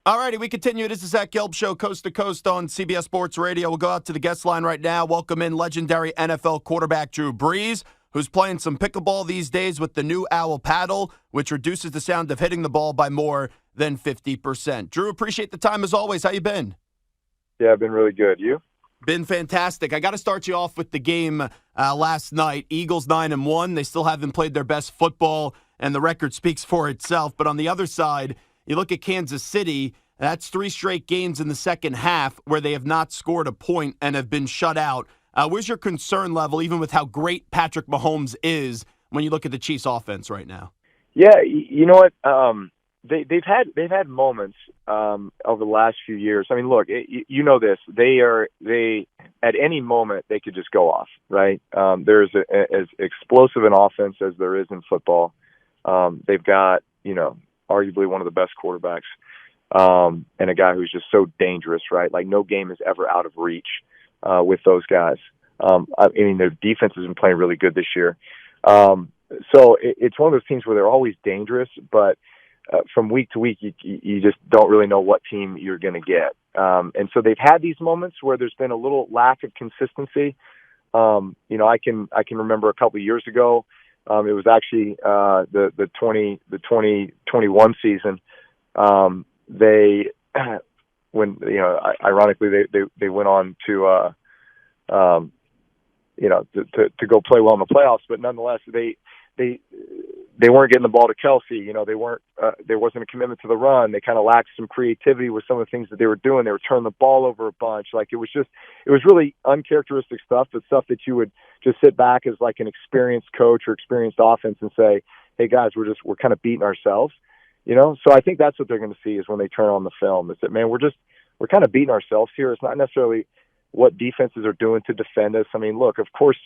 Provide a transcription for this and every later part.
All righty, we continue. It is the Zach Gelb Show, coast to coast on CBS Sports Radio. We'll go out to the guest line right now. Welcome in legendary NFL quarterback Drew Brees, who's playing some pickleball these days with the new Owl paddle, which reduces the sound of hitting the ball by more than 50%. Drew, appreciate the time as always. How you been? Yeah, I've been really good. You? Been fantastic. I got to start you off with the game last night. Eagles 9-1. They still haven't played their best football, and the record speaks for itself. But on the other side, you look at Kansas City, that's 3 straight games in the second half where they have not scored a point and have been shut out. Where's your concern level, even with how great Patrick Mahomes is, when you look at the Chiefs' offense right now? Yeah, you know what? They've had moments over the last few years. I mean, look, you know this. They at any moment they could just go off, right? There's as explosive an offense as there is in football. They've got, arguably one of the best quarterbacks, and a guy who's just so dangerous, right? Like no game is ever out of reach with those guys. I mean, their defense has been playing really good this year. So it's one of those teams where they're always dangerous, but from week to week, you just don't really know what team you're going to get. And so they've had these moments where there's been a little lack of consistency. I can remember a couple of years ago, it was actually the 2021 season. Ironically, they went on to go play well in the playoffs, but nonetheless, they weren't getting the ball to Kelsey. There wasn't a commitment to the run. They kind of lacked some creativity with some of the things that they were doing. They were turning the ball over a bunch. Like it was really uncharacteristic stuff, but stuff that you would just sit back as like an experienced coach or experienced offense and say, hey guys, we're kind of beating ourselves, So I think that's what they're going to see is when they turn on the film is that, man, we're kind of beating ourselves here. It's not necessarily what defenses are doing to defend us. I mean, look, of course,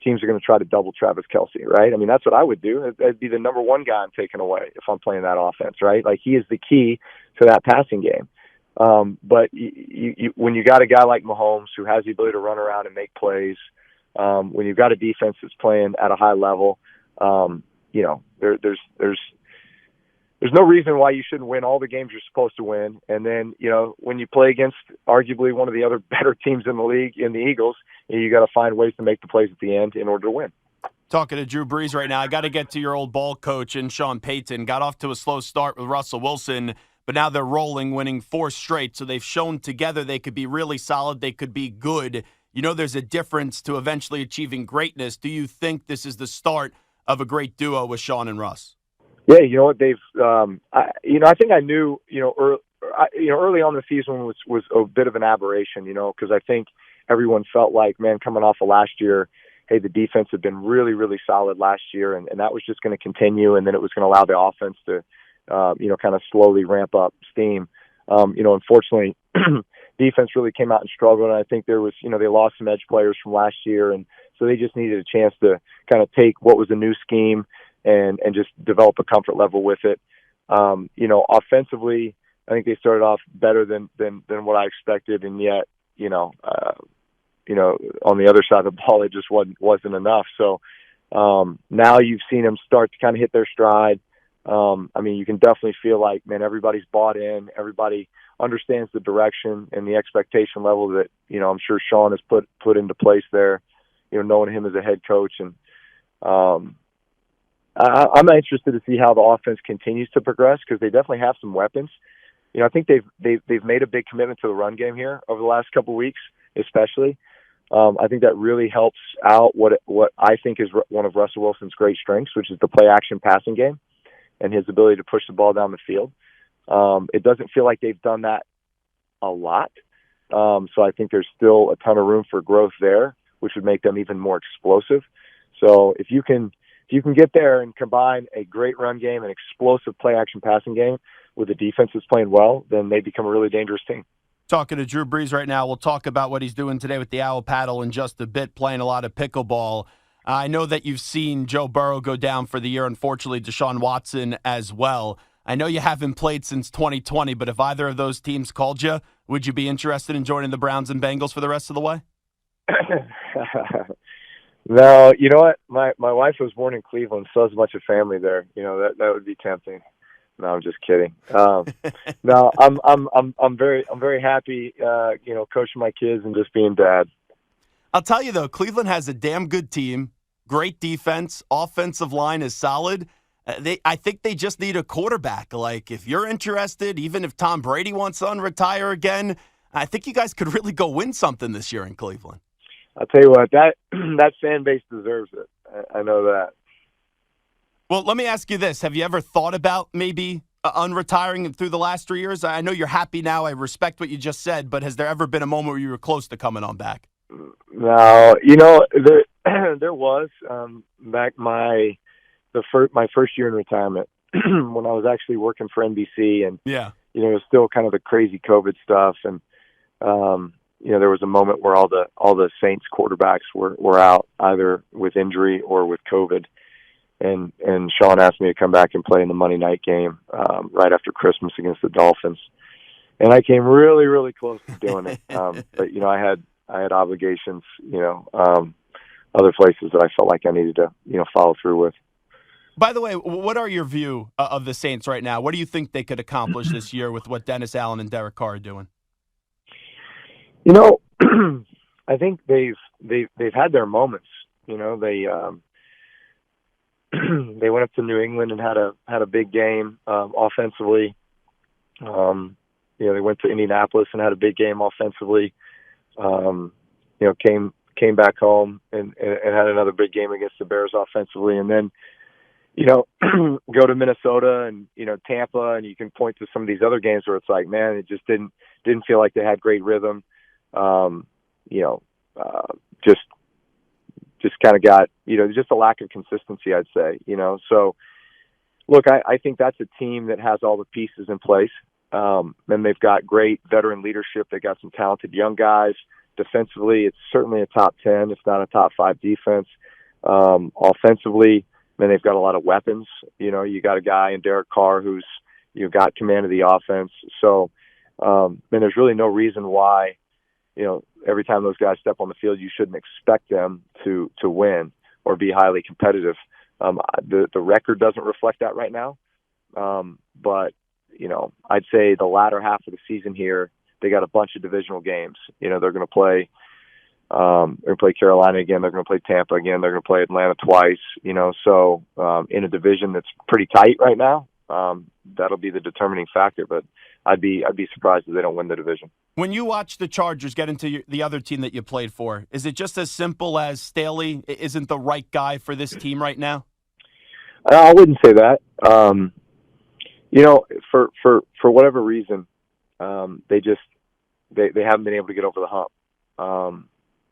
teams are going to try to double Travis Kelsey, right? I mean, that's what I would do. That'd be the number one guy I'm taking away if I'm playing that offense, right? Like he is the key to that passing game. But when you got a guy like Mahomes who has the ability to run around and make plays, when you've got a defense that's playing at a high level, there's no reason why you shouldn't win all the games you're supposed to win. And then, when you play against arguably one of the other better teams in the league, in the Eagles, you got to find ways to make the plays at the end in order to win. Talking to Drew Brees right now, I got to get to your old ball coach and Sean Payton. Got off to a slow start with Russell Wilson, but now they're rolling, winning 4 straight. So they've shown together they could be really solid. They could be good. There's a difference to eventually achieving greatness. Do you think this is the start of a great duo with Sean and Russ? Yeah, you know what they've. I think I knew. Early on in the season was a bit of an aberration. Because I think everyone felt like, man, coming off of last year, hey, the defense had been really, really solid last year, and that was just going to continue, and then it was going to allow the offense to, kind of slowly ramp up steam. Unfortunately, defense really came out and struggled, and I think there was, they lost some edge players from last year, and so they just needed a chance to kind of take what was a new scheme and just develop a comfort level with it. Offensively, I think they started off better than what I expected, and yet, on the other side of the ball, it just wasn't enough. So now you've seen them start to kind of hit their stride. You can definitely feel like, man, everybody's bought in. Everybody understands the direction and the expectation level that, I'm sure Sean has put into place there, knowing him as a head coach. And I'm interested to see how the offense continues to progress because they definitely have some weapons. I think they've made a big commitment to the run game here over the last couple of weeks, especially. I think that really helps out what I think is one of Russell Wilson's great strengths, which is the play-action passing game and his ability to push the ball down the field. It doesn't feel like they've done that a lot, so I think there's still a ton of room for growth there, which would make them even more explosive. So if you can get there and combine a great run game and explosive play-action passing game with a defense that's playing well, then they become a really dangerous team. Talking to Drew Brees right now. We'll talk about what he's doing today with the Owl Paddle in just a bit, playing a lot of pickleball. I know that you've seen Joe Burrow go down for the year, unfortunately, Deshaun Watson as well. I know you haven't played since 2020, but if either of those teams called you, would you be interested in joining the Browns and Bengals for the rest of the way? No, you know what? My wife was born in Cleveland, so has a bunch of family there. That would be tempting. No, I'm just kidding. No, I'm very happy, coaching my kids and just being dad. I'll tell you, though, Cleveland has a damn good team, great defense, offensive line is solid. I think they just need a quarterback. Like, if you're interested, even if Tom Brady wants to unretire again, I think you guys could really go win something this year in Cleveland. I'll tell you what, that fan base deserves it. I know that. Well, let me ask you this. Have you ever thought about maybe unretiring through the last 3 years? I know you're happy now. I respect what you just said, but has there ever been a moment where you were close to coming on back? No, there was back my first year in retirement when I was actually working for NBC, and yeah, it was still kind of the crazy COVID stuff, and there was a moment where all the Saints quarterbacks were out either with injury or with COVID, and Sean asked me to come back and play in the Monday night game right after Christmas against the Dolphins, and I came really, really close to doing it, but I had obligations, other places that I felt like I needed to, follow through with. By the way, what are your view of the Saints right now? What do you think they could accomplish this year with what Dennis Allen and Derek Carr are doing? I think they've had their moments. They they went up to New England and had a big game offensively. They went to Indianapolis and had a big game offensively. Came back home and had another big game against the Bears offensively, and then go to Minnesota and Tampa, and you can point to some of these other games where it's like, man, it just didn't feel like they had great rhythm. Just kind of got just a lack of consistency, I'd say. So look, I think that's a team that has all the pieces in place, and they've got great veteran leadership. They got some talented young guys. Defensively, it's certainly a top 10, if not a top 5 defense. Offensively, man, they've got a lot of weapons. You got a guy in Derek Carr who's got command of the offense. So, there's really no reason why, every time those guys step on the field, you shouldn't expect them to win or be highly competitive. The record doesn't reflect that right now. But, I'd say the latter half of the season here, they got a bunch of divisional games. They're going to play. They're going to play Carolina again. They're going to play Tampa again. They're going to play Atlanta twice. So in a division that's pretty tight right now, that'll be the determining factor. But I'd be surprised if they don't win the division. When you watch the Chargers get into the other team that you played for, is it just as simple as Staley isn't the right guy for this team right now? I wouldn't say that. For whatever reason, they haven't been able to get over the hump.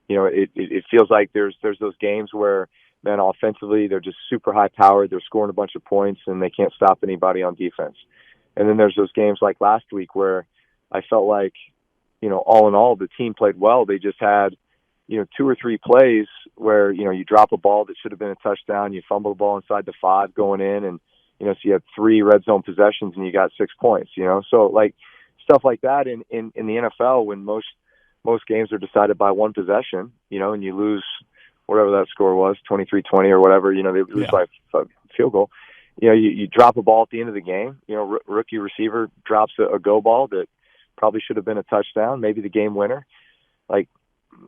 It feels like there's those games where, man, offensively they're just super high powered. They're scoring a bunch of points and they can't stop anybody on defense. And then there's those games like last week where I felt like, all in all, the team played well. They just had, 2 or 3 plays where, you drop a ball that should have been a touchdown, you fumble the ball inside the 5 going in, and, so you had 3 red zone possessions and you got 6 points, So, like, stuff like that in the NFL when most games are decided by one possession, and you lose whatever that score was, 23-20 or whatever, they lose by a field goal. You drop a ball at the end of the game, rookie receiver drops a go ball that probably should have been a touchdown, maybe the game winner. Like,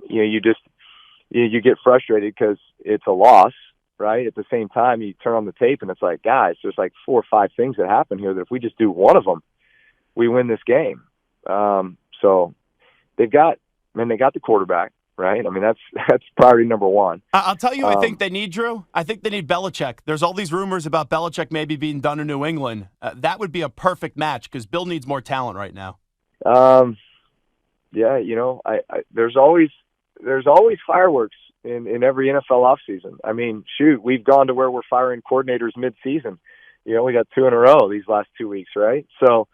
you get frustrated because it's a loss, right? At the same time, you turn on the tape and it's like, guys, there's like 4 or 5 things that happen here that if we just do one of them, we win this game. So they got the quarterback, right? I mean, that's priority number 1. I'll tell you, I think they need, Drew. I think they need Belichick. There's all these rumors about Belichick maybe being done in New England. That would be a perfect match because Bill needs more talent right now. There's always fireworks in every NFL offseason. I mean, shoot, we've gone to where we're firing coordinators mid-season. We got 2 in a row these last 2 weeks, right? So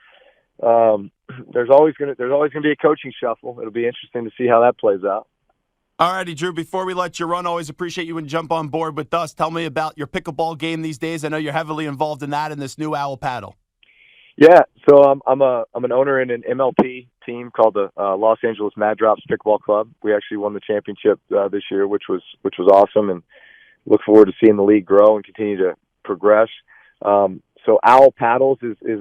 there's always gonna be a coaching shuffle. It'll be interesting to see how that plays out. All righty, Drew, before we let you run, always appreciate you when you jump on board with us. Tell me about your pickleball game these days. I know you're heavily involved in that and this new Owl Paddle. Yeah, so I'm an owner in an MLP team called the Los Angeles Mad Drops Pickleball Club. We actually won the championship this year, which was awesome, and look forward to seeing the league grow and continue to progress. So Owl Paddles is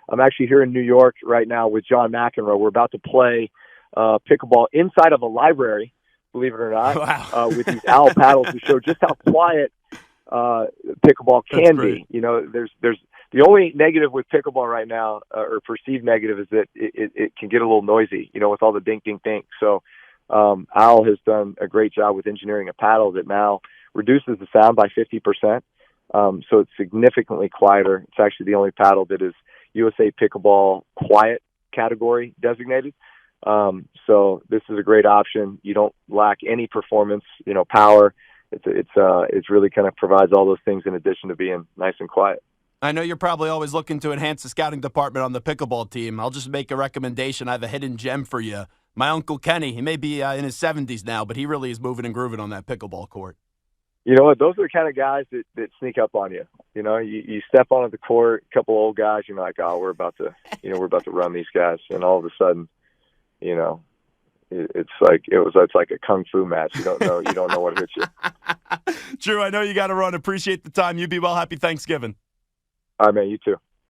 I'm actually here in New York right now with John McEnroe. We're about to play pickleball inside of a library, believe it or not, Wow. with these Owl Paddles to show just how quiet pickleball can be. You know, there's the only negative with pickleball right now, or perceived negative, is that it can get a little noisy, you know, with all the ding, ding, ding. So Owl has done a great job with engineering a paddle that now reduces the sound by 50%. So it's significantly quieter. It's actually the only paddle that is USA Pickleball quiet category designated. So this is a great option. You don't lack any performance, you know, power. It's really kind of provides all those things in addition to being nice and quiet. I know you're probably always looking to enhance the scouting department on the pickleball team. I'll just make a recommendation. I have a hidden gem for you. My Uncle Kenny, he may be in his 70s now, but he really is moving and grooving on that pickleball court. You know what? Those are the kind of guys that sneak up on you. You know, you step onto the court, a couple old guys, you're like, oh, we're about to run these guys, and all of a sudden, you know, it's like a kung fu match. You don't know what hits you. Drew, I know you got to run. Appreciate the time. You be well. Happy Thanksgiving. All right, man. You too.